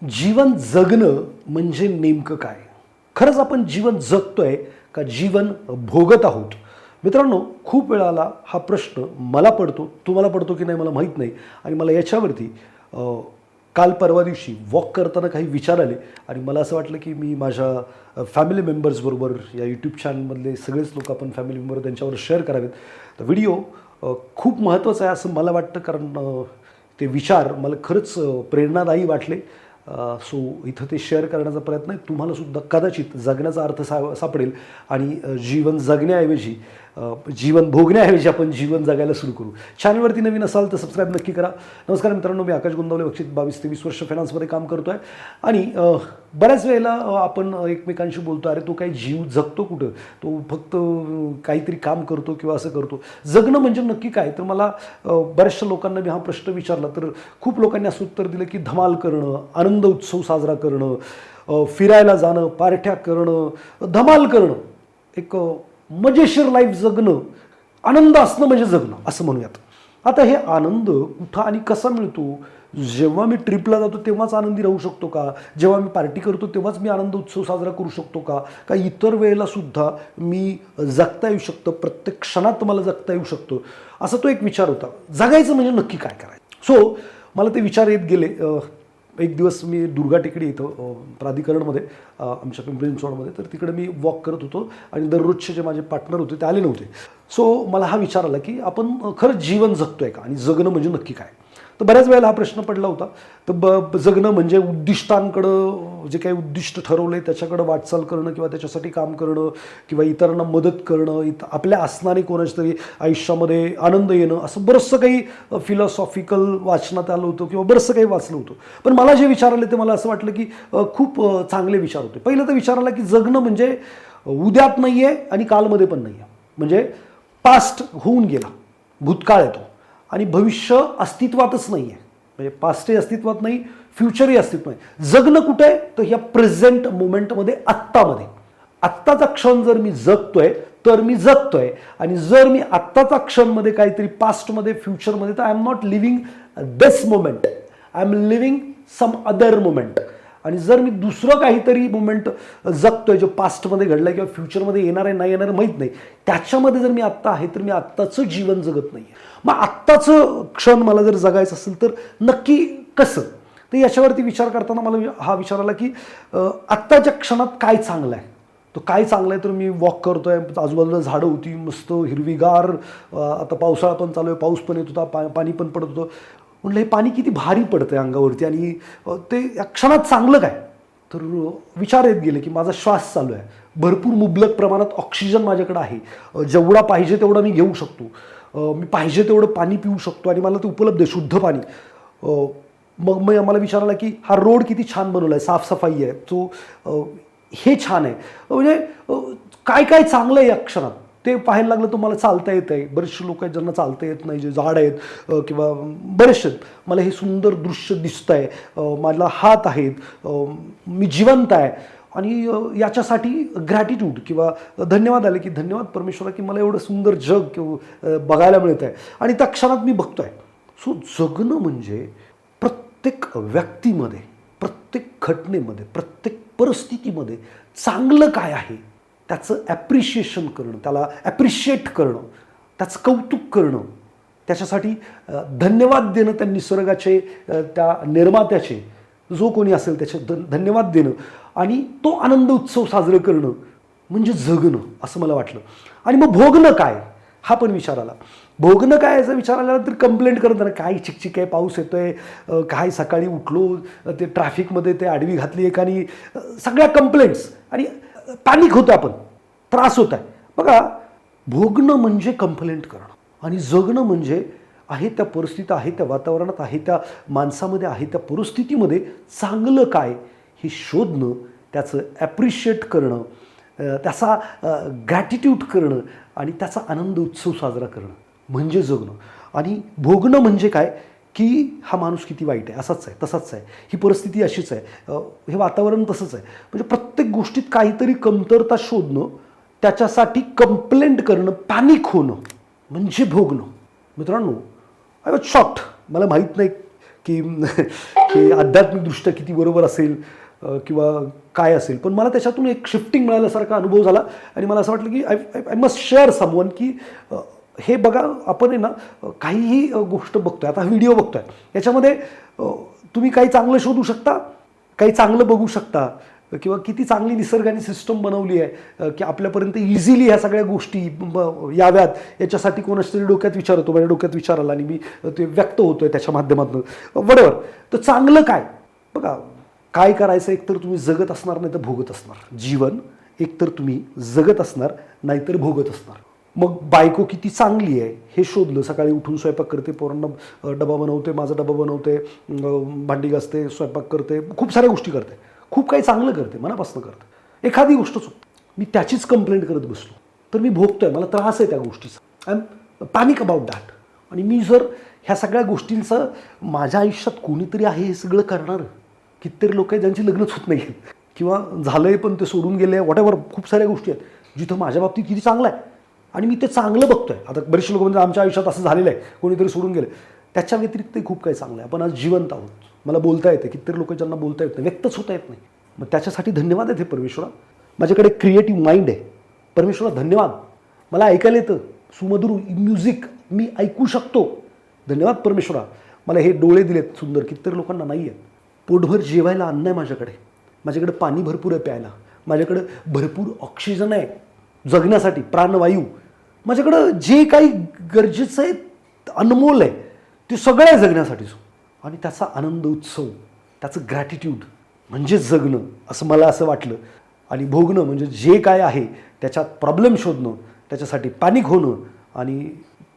जीवन जगणं म्हणजे नेमकं काय? खरंच आपण जीवन जगतोय का जीवन भोगत आहोत? मित्रांनो, खूप वेळाला हा प्रश्न मला पडतो, तुम्हाला पडतो की नाही मला माहीत नाही. आणि मला याच्यावरती काल परवा दिवशी वॉक करताना काही विचार आले आणि मला असं वाटलं की मी माझ्या फॅमिली मेंबर्सबरोबर या यूट्यूब चॅनलमधले सगळेच लोक आपण फॅमिली मेंबर त्यांच्यावर शेअर करावेत. तर व्हिडिओ खूप महत्त्वाचा आहे असं मला वाटतं, कारण ते विचार मला खरंच प्रेरणादायी वाटले. सो इथं ते शेअर करण्याचा प्रयत्न आहे. तुम्हालासुद्धा कदाचित जगण्याचा अर्थ सापडेल आणि जीवन जगण्याऐवजी जीवन भोगण्याऐवजी आपण जीवन जगायला सुरू करू. चॅनलवरती नवीन असाल तर सबस्क्राईब नक्की करा. नमस्कार मित्रांनो, मी आकाश गोंदवले, बक्षीत 22-23 वर्ष फायनान्समध्ये काम करतो आहे. आणि बऱ्याच वेळेला आपण एकमेकांशी बोलतो, अरे तो काही जीव जगतो कुठं, तो फक्त काहीतरी काम करतो किंवा असं करतो. जगणं म्हणजे नक्की काय? तर मला बऱ्याचशा लोकांना मी हा प्रश्न विचारला तर खूप लोकांनी असं उत्तर दिलं की धमाल करणं, आनंद उत्सव साजरा करणं, फिरायला जाणं, पार्ट्या करणं, धमाल करणं, एक मजेशीर लाईफ जगणं, आनंद असणं म्हणजे जगणं असं म्हणूयात. आता हे आनंद कुठं आणि कसा मिळतो? जेव्हा मी ट्रिपला जातो तेव्हाच आनंदी राहू शकतो का? जेव्हा मी पार्टी करतो तेव्हाच मी आनंद उत्सव साजरा करू शकतो का? का इतर वेळेला सुद्धा मी जगता येऊ शकतं, प्रत्येक क्षणात मला जगता येऊ शकतो? असा तो एक विचार होता. जगायचं म्हणजे नक्की काय करायचं? सो मला ते विचार येत गेले. एक दिवस मी दुर्गा टेकडी इथं प्राधिकरणमध्ये आमच्या पिंपरी चिंचवडमध्ये, तर तिकडे मी वॉक करत होतो आणि दररोजचे जे माझे पार्टनर होते ते आले नव्हते. सो मला हा विचार आला की आपण खरंच जीवन जगतोय का आणि जगणं म्हणजे नक्की काय? तर बऱ्याच वेळेला हा प्रश्न पडला होता. तर जगणं म्हणजे उद्दिष्टांकडं, जे काही उद्दिष्ट ठरवलं आहे त्याच्याकडं वाटचाल करणं किंवा त्याच्यासाठी काम करणं किंवा इतरांना मदत करणं, आपल्या असणारे कोणाच्या तरी आयुष्यामध्ये आनंद येणं, असं बरंचसं काही फिलॉसॉफिकल वाचनात आलं होतं किंवा बरंचसं काही वाचलं होतं. पण मला जे विचार आले ते मला असं वाटलं की खूप चांगले विचार होते. पहिलं तर विचार आला की जगणं म्हणजे उद्यात नाही आहे आणि कालमध्ये पण नाही आहे. म्हणजे पास्ट होऊन गेला, भूतकाळ येतो आणि भविष्य अस्तित्वातच नाही आहे. म्हणजे पास्टही अस्तित्वात नाही, फ्युचरही अस्तित्वात नाही. जगणं कुठे आहे? तर ह्या प्रेझेंट मोमेंटमध्ये, आत्तामध्ये. आत्ताचा क्षण जर मी जगतोय तर मी जगतोय, आणि जर मी आत्ताचा क्षणमध्ये काहीतरी पास्टमध्ये, फ्युचरमध्ये, तर I am not living this moment, I am living some other moment. आणि जर मी दुसरं काहीतरी मोमेंट जगतोय जो पास्टमध्ये घडलं किंवा फ्युचरमध्ये येणार आहे नाही येणार माहीत नाही, त्याच्यामध्ये जर मी आत्ता आहे तर मी आत्ताचं जीवन जगत नाही आहे. मग आत्ताचं क्षण मला जर जगायचं असेल तर नक्की कसं? तर याच्यावरती विचार करताना मला हा विचार आला की आत्ताच्या क्षणात काय चांगलं आहे? तो काय चांगलं आहे? तर मी वॉक करतोय, आजूबाजूला झाडं होती मस्त हिरवीगार, आता पावसाळा पण चालू आहे, पाऊस पण येत होता, पाणी पण पडत होतं. म्हटलं हे पाणी किती भारी पडतंय अंगावरती आणि ते या क्षणात चांगलं काय? तर विचार येत गेले की माझा श्वास चालू आहे, भरपूर मुबलक प्रमाणात ऑक्सिजन माझ्याकडे आहे, जेवढा पाहिजे तेवढा मी घेऊ शकतो, मी पाहिजे तेवढं पाणी पिऊ शकतो आणि मला ते उपलब्ध आहे, शुद्ध पाणी. मग मला विचार आला की हा रोड किती छान बनवला आहे, साफसफाई आहे, तो हे छान आहे. म्हणजे काय काय चांगलं आहे या क्षणात ते पाहायला लागलं. तर मला चालता येत आहे. बरेचसे लोक आहेत ज्यांना चालता येत नाही, जे झाड आहेत किंवा बरेचसे. मला हे सुंदर दृश्य दिसतं आहे, मला हात आहेत, मी जिवंत आहे. आणि याच्यासाठी ग्रॅटिट्यूड किंवा धन्यवाद आले की धन्यवाद परमेश्वरा की मला एवढं सुंदर जग किंवा बघायला मिळत आहे आणि त्या क्षणात मी बघतो आहे. सो जगणं म्हणजे प्रत्येक व्यक्तीमध्ये, प्रत्येक घटनेमध्ये, प्रत्येक परिस्थितीमध्ये चांगलं काय आहे त्याचं ॲप्रिशिएशन करणं, त्याला ॲप्रिशिएट करणं, त्याचं कौतुक करणं, त्याच्यासाठी धन्यवाद देणं, त्या निसर्गाचे, त्या निर्मात्याचे, जो कोणी असेल त्याचे धन्यवाद देणं आणि तो आनंद उत्सव साजरं करणं म्हणजे जगणं असं मला वाटलं. आणि मग भोगणं काय हा पण विचार आला. भोगणं काय याचा विचार आल्यानंतर कंप्लेंट करत ना, काय चिकचिक आहे, पाऊस येतोय, काय सकाळी उठलो ते ट्रॅफिकमध्ये ते आडवी घातली एकानी, सगळ्या कंप्लेंट्स आणि पॅनिक होतं, आपण त्रास होत आहे. बघा, भोगणं म्हणजे कंप्लेंट करणं आणि जगणं म्हणजे आहे त्या परिस्थितीत, आहे त्या वातावरणात, आहे त्या माणसामध्ये, आहे त्या परिस्थितीमध्ये चांगलं काय हे शोधणं, त्याचं ॲप्रिशिएट करणं, त्याचा ग्रॅटिट्यूड करणं आणि त्याचा आनंद उत्सव साजरा करणं म्हणजे जगणं. आणि भोगणं म्हणजे काय की हा माणूस किती वाईट आहे, असाच आहे, तसाच आहे, ही परिस्थिती अशीच आहे, हे वातावरण तसंच आहे. म्हणजे प्रत्येक गोष्टीत काहीतरी कमतरता शोधणं, त्याच्यासाठी कंप्लेंट करणं, पॅनिक होणं म्हणजे भोगणं. मित्रांनो, आय वॉज शॉक्ड. मला माहीत नाही की हे आध्यात्मिकदृष्ट्या किती बरोबर असेल किंवा काय असेल, पण मला त्याच्यातून एक शिफ्टिंग मिळाल्यासारखा अनुभव झाला आणि मला असं वाटलं की आय मस्ट शेअर समवन की हे बघा, आपण आहे ना काहीही गोष्ट बघतोय, आता व्हिडिओ बघतोय, याच्यामध्ये तुम्ही काही चांगलं शोधू शकता, काही चांगलं बघू शकता, किंवा किती चांगली निसर्गाने सिस्टम बनवली आहे की आपल्यापर्यंत इझिली ह्या सगळ्या गोष्टी याव्यात याच्यासाठी कोणाच तरी डोक्यात विचार होतो, माझ्या डोक्यात विचार आला आणि मी ते व्यक्त होतोय त्याच्या माध्यमातून बरोबर. तर चांगलं काय बघा, काय करायचं, एकतर तुम्ही जगत असणार नाही तर भोगत असणार. जीवन एकतर तुम्ही जगत असणार नाहीतर भोगत असणार. मग बायको किती चांगली आहे हे शोधलं, सकाळी उठून स्वयंपाक करते, पोरांना डबा बनवते, माझा डबा बनवते, भांडी घासते, स्वयंपाक करते, खूप साऱ्या गोष्टी करते, खूप काही चांगलं करते, मनापासून करते. एखादी गोष्ट चुकते, मी त्याचीच कंप्लेंट करत बसलो तर मी भोगतोय, मला त्रास आहे त्या गोष्टीचा, I am panic about that. आणि मी जर ह्या सगळ्या गोष्टींचं माझ्या आयुष्यात कोणीतरी आहे हे सगळं करणार, कितीतरी लोक आहेत ज्यांची लग्नच होत नाही किंवा झालंय पण ते सोडून गेले, व्हॉटेव्हर, खूप साऱ्या गोष्टी आहेत जिथं माझ्या बाबतीत किती चांगलं आहे आणि मी ते चांगलं बघतोय. आता बरेचसे लोक म्हणजे आमच्या आयुष्यात असं झालेलं आहे, कोणीतरी सोडून गेले, त्याच्या व्यतिरिक्तही खूप काही चांगलं आहे. आपण आज जिवंत आहोत, मला बोलता येते, कितीतरी लोक ज्यांना बोलता येत नाही, व्यक्तच होता येत नाही. मग त्याच्यासाठी धन्यवाद आहे ते परमेश्वरा, माझ्याकडे क्रिएटिव्ह माइंड आहे. परमेश्वरा धन्यवाद, मला ऐकायला येतं, सुमधुर म्युझिक मी ऐकू शकतो. धन्यवाद परमेश्वरा, मला हे डोळे दिलेत सुंदर, कितीतरी लोकांना नाही आहेत. पोटभर जेवायला अन्न आहे माझ्याकडे पाणी भरपूर आहे प्यायला, माझ्याकडे भरपूर ऑक्सिजन आहे जगण्यासाठी, प्राणवायू, माझ्याकडं जे काही गरजेचं आहे, अनमोल आहे, ते सगळं आहे जगण्यासाठीच. आणि त्याचा आनंद उत्सव, त्याचं ग्रॅटिट्यूड म्हणजे जगणं, असं मला असं वाटलं. आणि भोगणं म्हणजे जे काय आहे त्याच्यात प्रॉब्लेम शोधणं, त्याच्यासाठी पॅनिक होणं आणि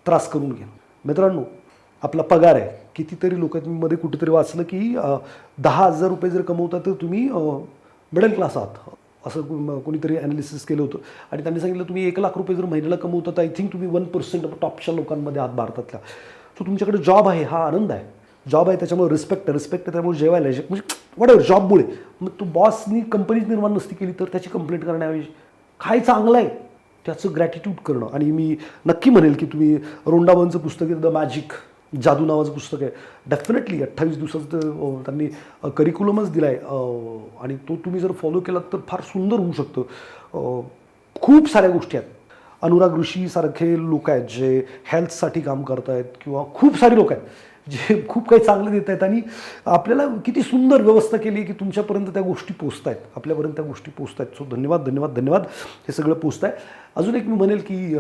त्रास करून घेणं. मित्रांनो, आपला पगार आहे, कितीतरी लोक मध्ये कुठेतरी वाचलं की 10,000 रुपये जर कमवता तर तुम्ही मिडल क्लास आहात, असं कोणीतरी ॲनालिसिस केलं होतं. आणि त्यांनी सांगितलं तुम्ही 1,00,000 रुपये जर महिन्याला कमवता तर आय थिंक तुम्ही 1% टॉपच्या लोकांमध्ये आहात भारतातल्या. सो तुमच्याकडे जॉब आहे, हा आनंद आहे, जॉब आहे त्याच्यामुळे रिस्पेक्ट आहे त्याच्यामुळे जेवायला म्हणजे वॉटेव्हर जॉबमुळे. मग तो बॉसनी कंपनीच निर्माण नसती केली तर त्याची कंप्लेंट करण्याऐवजी काय चांगलं आहे त्याचं ग्रॅटिट्यूड करणं. आणि मी नक्की म्हणेल की तुम्ही रोंडावनचं पुस्तक आहे, द मॅजिक, जादू नावाचं पुस्तक आहे, डेफिनेटली 28 दिवसाचं त्यांनी करिक्युलमच दिला आहे आणि तो तुम्ही जर फॉलो केलात तर फार सुंदर होऊ शकतं. खूप साऱ्या गोष्टी आहेत. अनुराग ऋषीसारखे लोक आहेत जे हेल्थसाठी काम करत आहेत, किंवा खूप सारे लोक आहेत जे खूप काही चांगलं देत आहेत आणि आपल्याला किती सुंदर व्यवस्था केली की तुमच्यापर्यंत त्या गोष्टी पोचत आहेत, आपल्यापर्यंत त्या गोष्टी पोचत आहेत. सो धन्यवाद धन्यवाद धन्यवाद, हे सगळं पोचत आहे. अजून एक मी म्हणेल की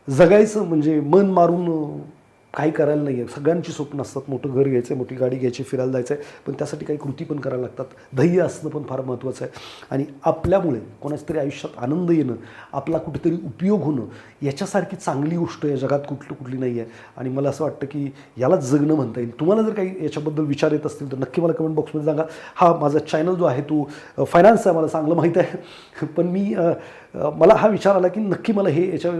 जगायचं म्हणजे मन मारून काही करायला नाही आहे. सगळ्यांची स्वप्न असतात, मोठं घर घ्यायचं, मोठी गाडी घ्यायची, फिरायला जायचं आहे, पण त्यासाठी काही कृती पण करायला लागतात. धैर्य असणं पण फार महत्त्वाचं आहे. आणि आपल्यामुळे कोणाच तरी आयुष्यात आनंद येणं, आपला कुठेतरी उपयोग होणं, याच्यासारखी चांगली गोष्ट या जगात कुठली नाही आहे. आणि मला असं वाटतं की यालाच जगणं म्हणता येईल. तुम्हाला जर काही याच्याबद्दल विचार येत असतील तर नक्की मला कमेंट बॉक्समध्ये सांगा. हा माझा चॅनल जो आहे तो फायनान्स आहे, मला चांगलं माहीत आहे, पण मला हा विचार आला की नक्की मला हे याच्या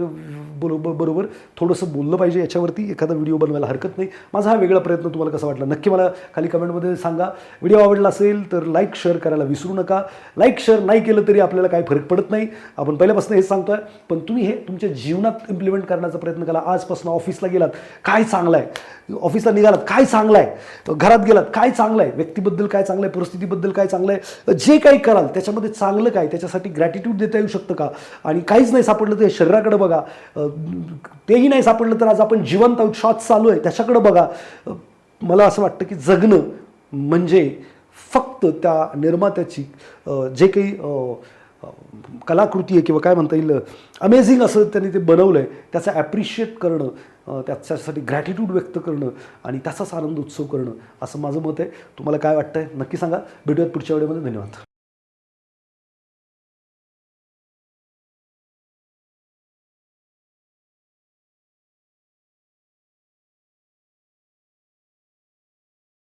बरोबर थोडंसं बोललं पाहिजे, याच्यावरती एखादा व्हिडिओ बनवायला हरकत नाही. माझा हा वेगळा प्रयत्न तुम्हाला कसा वाटला नक्की मला खाली कमेंटमध्ये सांगा. व्हिडिओ आवडला असेल तर लाईक शेअर करायला विसरू नका. लाईक शेअर नाही केलं तरी आपल्याला काही फरक पडत नाही, आपण पहिल्यापासून हेच सांगतोय, पण तुम्ही हे तुमच्या जीवनात इम्प्लिमेंट करण्याचा प्रयत्न करा. आजपासून ऑफिसला गेलात काय चांगलं आहे, ऑफिसला निघालात काय चांगलं आहे, घरात गेलात काय चांगलं आहे, व्यक्तीबद्दल काय चांगलं आहे, परिस्थितीबद्दल काय चांगलं आहे, जे काही कराल त्याच्यामध्ये चांगलं काय, त्याच्यासाठी ग्रॅटिट्यूड देता येऊ शकतं का. आणि काहीच नाही सापडलं तर शरीराकडे बघा, तेही नाही सापडलं तर आज आपण जिवंत आहोत, श्वास चालू आहे, त्याच्याकडे बघा. मला असं वाटतं की जगणं म्हणजे फक्त त्या निर्मात्याची जे काही कलाकृती आहे किंवा काय म्हणता येईल अमेझिंग असं त्यांनी ते बनवलं आहे त्याचं ॲप्रिशिएट करणं, त्याच्यासाठी ग्रॅटिट्यूड व्यक्त करणं आणि त्याचाच आनंद उत्सव करणं, असं माझं मत आहे. तुम्हाला काय वाटतं आहे नक्की सांगा. भेटूयात पुढच्या व्हिडिओमध्ये. धन्यवाद.